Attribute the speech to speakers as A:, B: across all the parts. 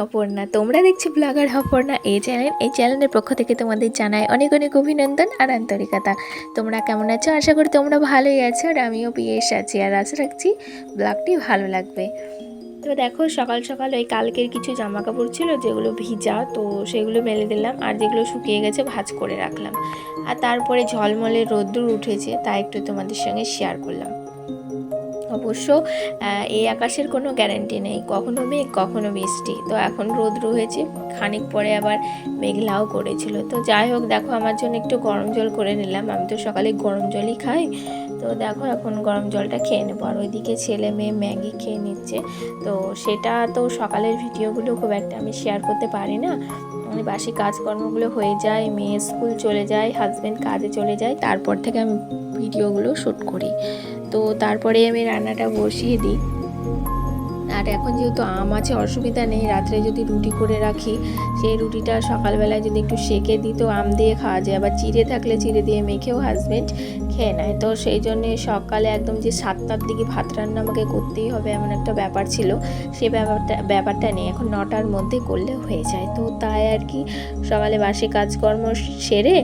A: অপর্ণা, তোমরা দেখছি ব্লগার অপর্ণা এই চ্যানেলের পক্ষ থেকে তোমাদের জানাই অনেক অনেক অভিনন্দন আর আন্তরিকতা। তোমরা কেমন আছো? আশা করি তোমরা ভালোই আছো আর আমিও বেশ আছি, আর আশা রাখছি ব্লগটি ভালো লাগবে। তো দেখো, সকাল সকাল ওই কালকের কিছু জামা কাপড় ছিল যেগুলো ভিজা, তো সেগুলো মেলে দিলাম, আর যেগুলো শুকিয়ে গেছে ভাঁজ করে রাখলাম। আর তারপরে ঝলমলে রোদ্দুর উঠেছে, তাই একটু তোমাদের সঙ্গে শেয়ার করলাম। অবশ্য এই আকাশের কোনো গ্যারান্টি নেই, কখনো মেঘ কখনো বৃষ্টি। তো এখন রোদ্র হয়েছে, খানিক পরে আবার মেঘলাও করেছিল। তো যাই হোক, দেখো আমার জন্য একটু গরম জল করে নিলাম, আমি তো সকালে গরম জলই খাই। তো দেখো এখন গরম জলটা খেয়ে নেবো, আর ওইদিকে ছেলে মেয়ে ম্যাগি খেয়ে নিচ্ছে। তো সেটা তো সকালের ভিডিওগুলো খুব একটা আমি শেয়ার করতে পারি না, বাসি কাজকর্মগুলো হয়ে যায়, মেয়ে স্কুল চলে যায়, হাজব্যান্ড কাজে চলে যায়, তারপর থেকে আমি ভিডিওগুলো শ্যুট করি। তো তারপরে আমি রান্নাটা বসিয়ে দিই। আর এখন যেহেতু আম আছে, অসুবিধা নেই, রাত্রে যদি রুটি করে রাখি, সেই রুটিটা সকালবেলায় যদি একটু সেঁকে দিই তো আম দিয়ে খাওয়া যায়, আবার চিড়ে থাকলে চিড়ে দিয়ে মেখেও হাজব্যান্ড খেয়ে নেয়। তো সেই জন্যে সকালে একদম যে 7টার দিকে ভাত রান্না আমাকে করতেই হবে এমন একটা ব্যাপার ছিল, সে ব্যাপারটা নেই, এখন 9টার মধ্যে করলে হয়ে যায়। তো তাই আর কি, সকালে বাসি কাজকর্ম সেরে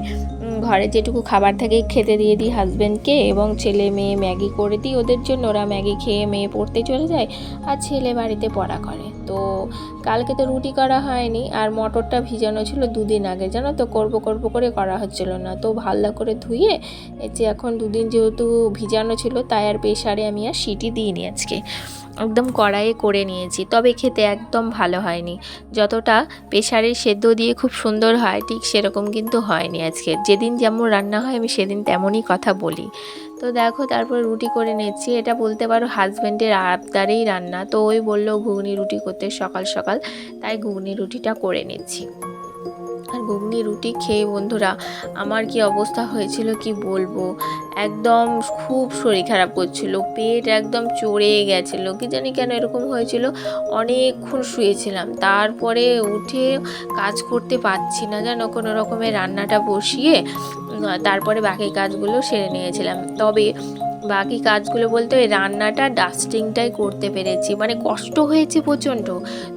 A: ঘরে যেটুকু খাবার থাকে খেতে দিয়ে দিই হাজব্যান্ডকে, এবং ছেলে মেয়ে ম্যাগি করে দিই ওদের জন্য, ওরা ম্যাগি খেয়ে মেয়ে পড়তে চলে যায়, আর ছেলে বাড়িতে পড়া করে। তো কালকে তো রুটি করা হয়নি, আর মটরটা ভিজানো ছিল 2 দিন আগে, জানো তো, করব করে করা হচ্ছিল না। তো ভালো করে ধুয়ে এই যে এখন 2 দিন যেহেতু ভিজানো ছিল, তাই আর প্রেসারে আমি আর সিটি দিইনি, আজকে একদম কড়াইয়ে করে নিয়েছি। তবে খেতে একদম ভালো হয়নি, যতটা প্রেসারে সেদ্ধ দিয়ে খুব সুন্দর হয় ঠিক সেরকম কিন্তু হয়নি আজকে। যেদিন যেমন রান্না হয় আমি সেদিন তেমনই কথা বলি। তো দেখো, তারপর রুটি করে নিচ্ছি, এটা বলতে পারো হাজব্যান্ডের আবদারেই রান্না। তো ওই বললো ঘুগনি রুটি করতে সকাল সকাল, তাই ঘুগনি রুটিটা করে নিচ্ছি। আর ঘুগনি রুটি খেয়ে বন্ধুরা আমার কি অবস্থা হয়েছিল কি বলবো, একদম খুব শরীর খারাপ করছিল, পেট একদম চড়ে গেছিলো, কি জানি কেন এরকম হয়েছিল। অনেকক্ষণ শুয়েছিলাম, তারপরে উঠে কাজ করতে পারছি না, যেন কোনো রকমের রান্নাটা বসিয়ে তারপরে বাকি কাজগুলো সেরে নিয়েছিলাম। তবে বাকি কাজগুলো বলতে ওই রান্নাটা ডাস্টিংটাই করতে পেরেছি, মানে কষ্ট হয়েছে প্রচণ্ড।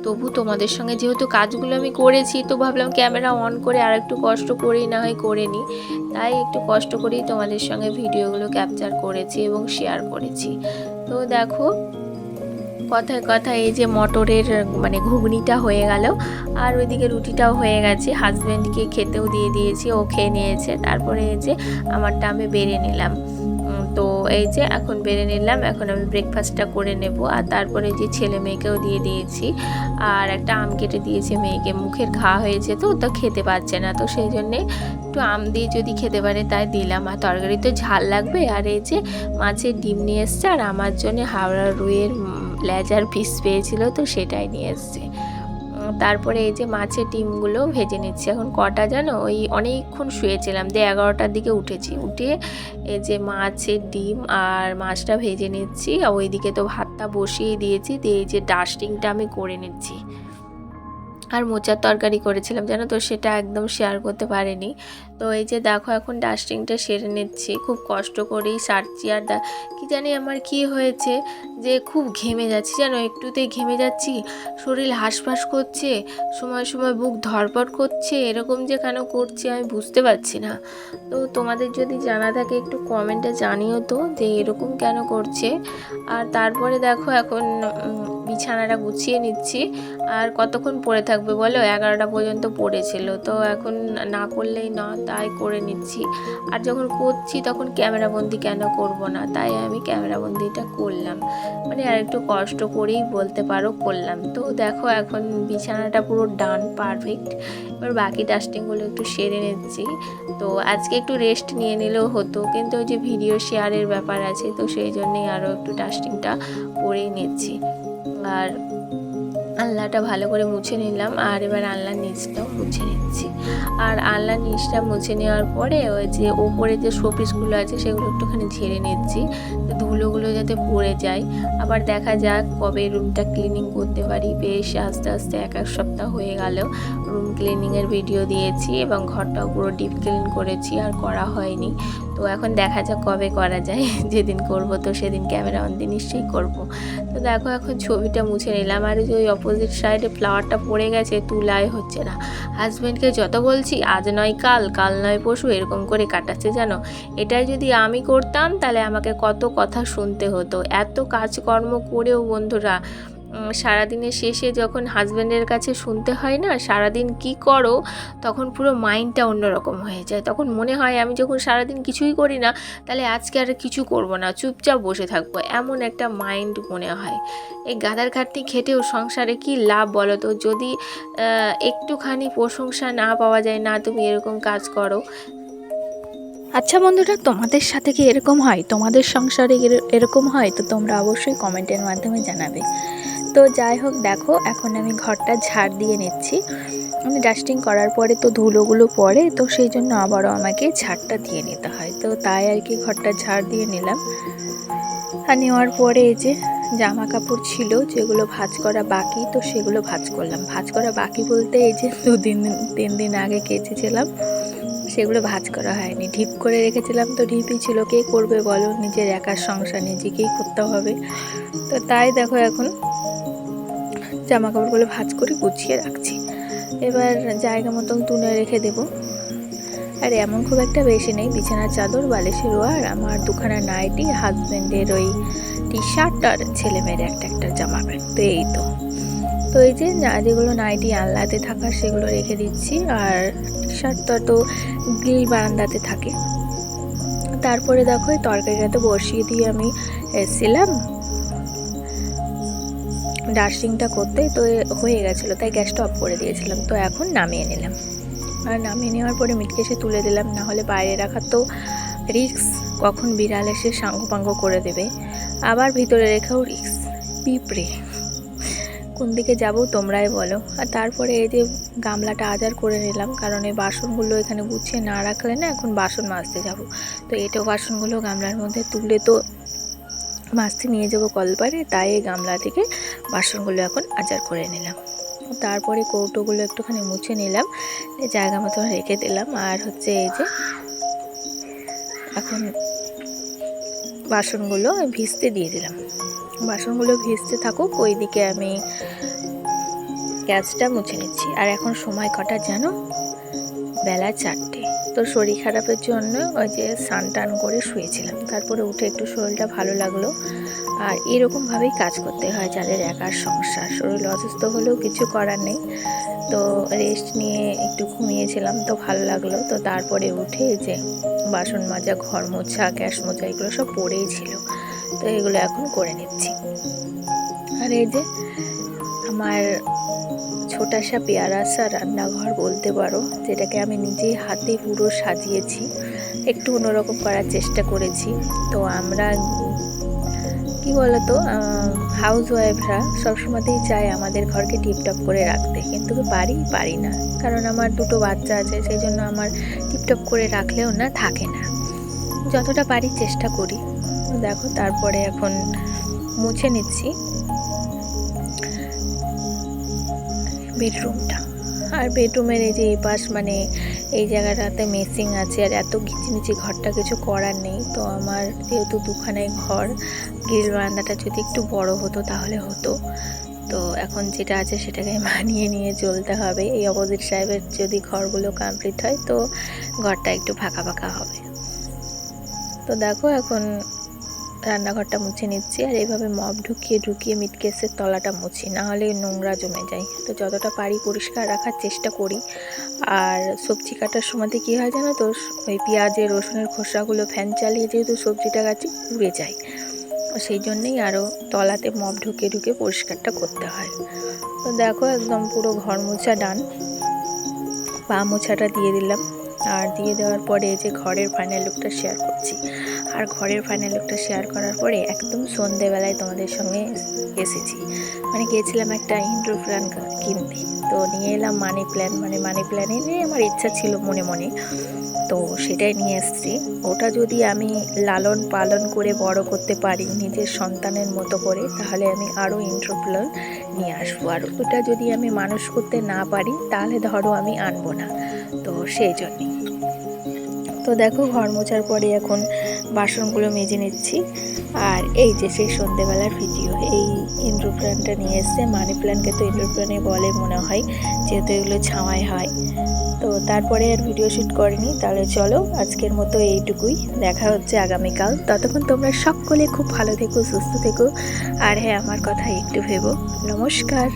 A: তবু তোমাদের সঙ্গে যেহেতু কাজগুলো আমি করেছি, তো ভাবলাম ক্যামেরা অন করে আর একটু কষ্ট করেই না হয় করে নিই, তাই একটু কষ্ট করেই তোমাদের সঙ্গে ভিডিওগুলো ক্যাপচার করেছি এবং শেয়ার করেছি। তো দেখো, কথায় কথায় এই যে মটরের মানে ঘুগনিটা হয়ে গেল, আর ওইদিকে রুটিটাও হয়ে গেছে, হাজব্যান্ডকে খেতেও দিয়ে দিয়েছি, ও খেয়ে নিয়েছে। তারপরে এই যে আমারটা আমি বেড়ে নিলাম। তো এই যে এখন বেড়ে নিলাম, এখন আমি ব্রেকফাস্টটা করে নেব। আর তারপরে যে ছেলে মেয়েকেও দিয়ে দিয়েছি, আর একটা আম কেটে দিয়েছি মেয়েকে, মুখের ঘা হয়েছে তো খেতে পারছে না, তো সেই জন্যে একটু আম দিয়ে যদি খেতে পারে তাই দিলাম। আর তরকারি তো ঝাল লাগবে। আর এই যে মাছের ডিম নিয়ে এসছে, আর আমার জন্য হাওড়া রুইয়ের লেজার পিস পেয়েছিল, তো সেটাই নিয়ে এসছে। তারপরে এই যে মাছের ডিমগুলো ভেজে নিচ্ছি। এখন কটা জানো, ওই অনেকক্ষণ শুয়েছিলাম, 11টার দিকে উঠেছি, উঠে এই যে মাছের ডিম আর মাছটা ভেজে নিচ্ছি, আর ওইদিকে তো ভাতটা বসিয়ে দিয়েছি, দিয়ে এই যে ডাস্টিংটা আমি করে নিচ্ছি। আর মোচার তরকারি করেছিলাম জানো তো, সেটা একদম শেয়ার করতে পারিনি। তো এই যে দেখো এখন ডাস্টিংটা সেরে নিচ্ছি, খুব কষ্ট করেই সারছি। আর কি জানি আমার কি হয়েছে যে খুব ঘেমে যাচ্ছি, জানো, একটুতেই ঘেমে যাচ্ছি, শরীর হাঁসফাঁস করছে, সময় সময় বুক ধড়পড় করছে, এরকম যে কেন করছে আমি বুঝতে পারছি না। তো তোমাদের যদি জানা থাকে একটু কমেন্টে জানিও তো যে এরকম কেন করছে। আর তারপরে দেখো এখন বিছানাটা গুছিয়ে নিচ্ছি। আর কতক্ষণ পড়ে থাকবে বলো, 11টা পর্যন্ত পড়েছিল, তো এখন না করলেই না, তাই করে নিচ্ছি। আর যখন করছি তখন ক্যামেরাবন্দি কেন করব না, তাই আমি ক্যামেরাবন্দিটা করলাম, মানে আর একটু কষ্ট করেই বলতে পারো করলাম। তো দেখো এখন বিছানাটা পুরো ডান পারফেক্ট, এবার বাকি ডাস্টিংগুলো একটু সেরে নিচ্ছি। তো আজকে একটু রেস্ট নিয়ে নিলেও হতো, কিন্তু ওই যে ভিডিও শেয়ারের ব্যাপার আছে, তো সেই জন্যেই আরও একটু ডাস্টিংটা করেই নিচ্ছি। আর আলনাটা ভালো করে মুছে নিলাম, আর এবার আলনার নিচটাও মুছে নিচ্ছি। আর আলনার নিচটা মুছে নেওয়ার পরে ওই যে ওপরে যে শোপিসগুলো আছে সেগুলো একটুখানি ঝেড়ে নিচ্ছি, তো ধুলোগুলো যাতে পড়ে যায়। আবার দেখা যাক কবে রুমটা ক্লিনিং করতে পারি। বেশ আস্তে আস্তে 1 সপ্তাহ হয়ে গেল রুম ক্লিনিংয়ের ভিডিও দিয়েছি, এবং ঘরটাও পুরো ডিপ ক্লিন করেছি, আর করা হয়নি। তো এখন দেখা যাক কবে করা যায়, যেদিন করব তো সেদিন ক্যামেরা অন দিয়ে নিশ্চয়ই করব। তো দেখো এখন ছবিটা মুছে নিলাম, আর ওই অপোজিট সাইডে ফ্লাওয়ারটা পড়ে গেছে, তুলাই হচ্ছে না। হাজব্যান্ডকে যত বলছি আজ নয় কাল, কাল নয় পরশু, এরকম করে কাটাচ্ছে জানো। এটাই যদি আমি করতাম তাহলে আমাকে কত কথা শুনতে হতো। এত কাজকর্ম করেও বন্ধুরা সারাদিনের শেষে যখন হাজব্যান্ডের কাছে শুনতে হয় না সারাদিন কি করো, তখন পুরো মাইন্ডটা অন্যরকম হয়ে যায়। তখন মনে হয় আমি যখন সারাদিন কিছুই করি না তাহলে আজকে আর কিছু করব না, চুপচাপ বসে থাকবো, এমন একটা মাইন্ড মনে হয়। এই গাদার খাটনি খেটেও সংসারে কি লাভ বলো তো, যদি একটুখানি প্রশংসা না পাওয়া যায়, না তুমি এরকম কাজ করো।
B: আচ্ছা বন্ধুরা, তোমাদের সাথে কি এরকম হয়? তোমাদের সংসারে এরকম হয়? তো তোমরা অবশ্যই কমেন্টের মাধ্যমে জানাবে। তো যাই হোক, দেখো এখন আমি ঘরটা ঝাড় দিয়ে নিচ্ছি। আমি ডাস্টিং করার পরে তো ধুলোগুলো পড়ে, তো সেই জন্য আবারও আমাকে ঝাড়টা দিয়ে নিতে হয়। তো তাই আর কি ঘরটা ঝাড় দিয়ে নিলাম। আর নেওয়ার পরে এই যে জামা কাপড় ছিল যেগুলো ভাঁজ করা বাকি, তো সেগুলো ভাঁজ করলাম। ভাঁজ করা বাকি বলতে এই যে 3 দিন আগে কেচেছিলাম, সেগুলো ভাঁজ করা হয়নি। ঢিপ করে রেখেছিলাম, তো ঢিপই ছিল, কে করবে বলো, নিজের একার সংসার নিজেকেই করতে হবে। তো তাই দেখো এখন জামা কাপড়গুলো ভাঁজ করে গুছিয়ে রাখছি। এবার জায়গা মতন তুলে রেখে দেবো। আর এমন খুব একটা বেশি নেই, বিছানার চাদর, বালিশের ওয়ার, আমার দুখানা নাইটি, হাজব্যান্ডের ওই টি শার্ট আর ছেলেমেয়ের একটা জামা প্যান্ট, তো এই তো। তো এই যে যেগুলো নাইটি আলনাতে থাকা সেগুলো রেখে দিচ্ছি, আর টি শার্টটা তো গ্রিল বারান্দাতে থাকে। তারপরে দেখো এই তরকারিটা তো বসিয়ে দিয়ে আমি এসেছিলাম ডাস্টিংটা করতে, তো হয়ে গেছিলো তাই গ্যাসটা অফ করে দিয়েছিলাম। তো এখন নামিয়ে নিলাম, আর নামিয়ে নেওয়ার পরে মিটকেসে তুলে দিলাম, না হলে বাইরে রাখা তো রিক্স, কখন বিড়াল এসে সাঙ্গপাঙ্গ করে দেবে। আবার ভিতরে রেখেও রিক্স, পিঁপড়ে, কোন দিকে যাব তোমরাই বলো। আর তারপরে এই যে গামলাটা আজার করে নিলাম, কারণ এই বাসনগুলো এখানে গুছিয়ে না রাখলে না এখন বাসন মাজতে যাব। তো এটাও বাসনগুলো গামলার মধ্যে তুলে তো মাজতে নিয়ে যাবো কলপারে, তাই এই গামলা থেকে বাসনগুলো এখন আজার করে নিলাম। তারপরে কৌটোগুলো একটুখানি মুছে নিলাম, জায়গা মতো রেখে দিলাম। আর হচ্ছে এই যে এখন বাসনগুলো ভিজতে দিয়ে দিলাম, বাসনগুলো ভিজতে থাকুক, ওইদিকে আমি গ্যাসটা মুছে নিচ্ছি। আর এখন সময় কটা জানো? বেলা 4টে। তো শরীর খারাপের জন্য ওই যে স্নান টান করে শুয়েছিলাম, তারপরে উঠে একটু শরীরটা ভালো লাগলো। আর এরকমভাবেই কাজ করতে হয় যাদের একার সংসার, শরীর অসুস্থ হলেও কিছু করার নেই। তো রেস্ট নিয়ে একটু ঘুমিয়েছিলাম, তো ভালো লাগলো। তো তারপরে উঠে যে বাসন মাজা, ঘর মোছা, গ্যাস মোছা, এগুলো সব পড়েই ছিল, তো এগুলো এখন করে নিচ্ছি। আর এই যে আমার ছোটাসা পেয়ারাসা রান্নাঘর বলতে পারো, যেটাকে আমি নিজেই হাতে পুরো সাজিয়েছি, একটু অন্যরকম করার চেষ্টা করেছি। তো আমরা কি বলতো, হাউস ওয়াইফরা সবসময়তেই চায় আমাদের ঘরকে টিপটপ করে রাখতে, কিন্তু পারি না, কারণ আমার 2টো বাচ্চা আছে, সেই জন্য আমার টিপটপ করে রাখলেও না থাকে না। যতটা পারি চেষ্টা করি। দেখো তারপরে এখন মুছে নিচ্ছি বেডরুমটা। আর বেডরুমের এই যে এই পাশ মানে এই জায়গাটাতে মেসিং আছে, আর এত ঘিচিমিচি ঘরটা কিছু করার নেই। তো আমার যেহেতু দুখানায় ঘর, গ্রিল বারান্দাটা যদি একটু বড় হতো তাহলে হতো। তো এখন যেটা আছে সেটাকে মানিয়ে নিয়ে চলতে হবে। এই অপোজিট সাহেবের যদি ঘরগুলো কমপ্লিট হয় তো ঘরটা একটু ফাঁকা ফাঁকা হবে। তো দেখো এখন রান্নাঘরটা মুছে নিচ্ছি, আর এইভাবে মপ ঢুকিয়ে মিটকেসের তলাটা মুছি, না হলে নোংরা জমে যায়। তো যতটা পারি পরিষ্কার রাখার চেষ্টা করি। আর সবজি কাটার সময়তে কী হয় জানো তো, ওই পেঁয়াজের রসুনের খোসাগুলো ফ্যান চালিয়ে যেহেতু সবজিটা গাছে উড়ে যায়, সেই জন্যেই আরও তলাতে মপ ঢুকিয়ে পরিষ্কারটা করতে হয়। তো দেখো একদম পুরো ঘর মোছা ডান, পা মোছাটা দিয়ে দিলাম। আর দিয়ে দেওয়ার পরে যে ঘরের ফাইনাল লুকটা শেয়ার করছি। আর ঘরের ফাইনাল লুকটা শেয়ার করার পরে একদম সন্ধেবেলায় তোমাদের সঙ্গে এসেছি, মানে গিয়েছিলাম একটা ইনডোর প্ল্যান্ট কিনতে। তো নিয়ে এলাম মানি প্ল্যান্ট এনে আমার ইচ্ছা ছিল মনে মনে, তো সেটাই নিয়ে এসেছি। ওটা যদি আমি লালন পালন করে বড় করতে পারি নিজের সন্তানের মতো করে, তাহলে আমি আরও ইনডোর প্ল্যান্ট নিয়ে আসবো। আর ওটা যদি আমি মানুষ করতে না পারি তাহলে ধরো আমি আনবো না। তো সেই জন্যেই। তো দেখো ঘর মোছার পরে এখন বাসনগুলো মেজে নিচ্ছি। আর এই যে সেই সন্ধেবেলার ভিডিও, এই ইনডোর প্ল্যান্টটা নিয়ে এসছে। মানি প্ল্যান্টকে তো ইনডোর প্ল্যান্টই বলে মনে হয়, যেহেতু এগুলো ছাওয়ায় হয়। তো তারপরে আর ভিডিও শ্যুট করিনি। তাহলে চলো আজকের মতো এইটুকুই, দেখা হচ্ছে আগামীকাল। ততক্ষণ তোমরা সকলে খুব ভালো থেকো, সুস্থ থেকো। আর হ্যাঁ, আমার কথা একটু ভেবো। নমস্কার।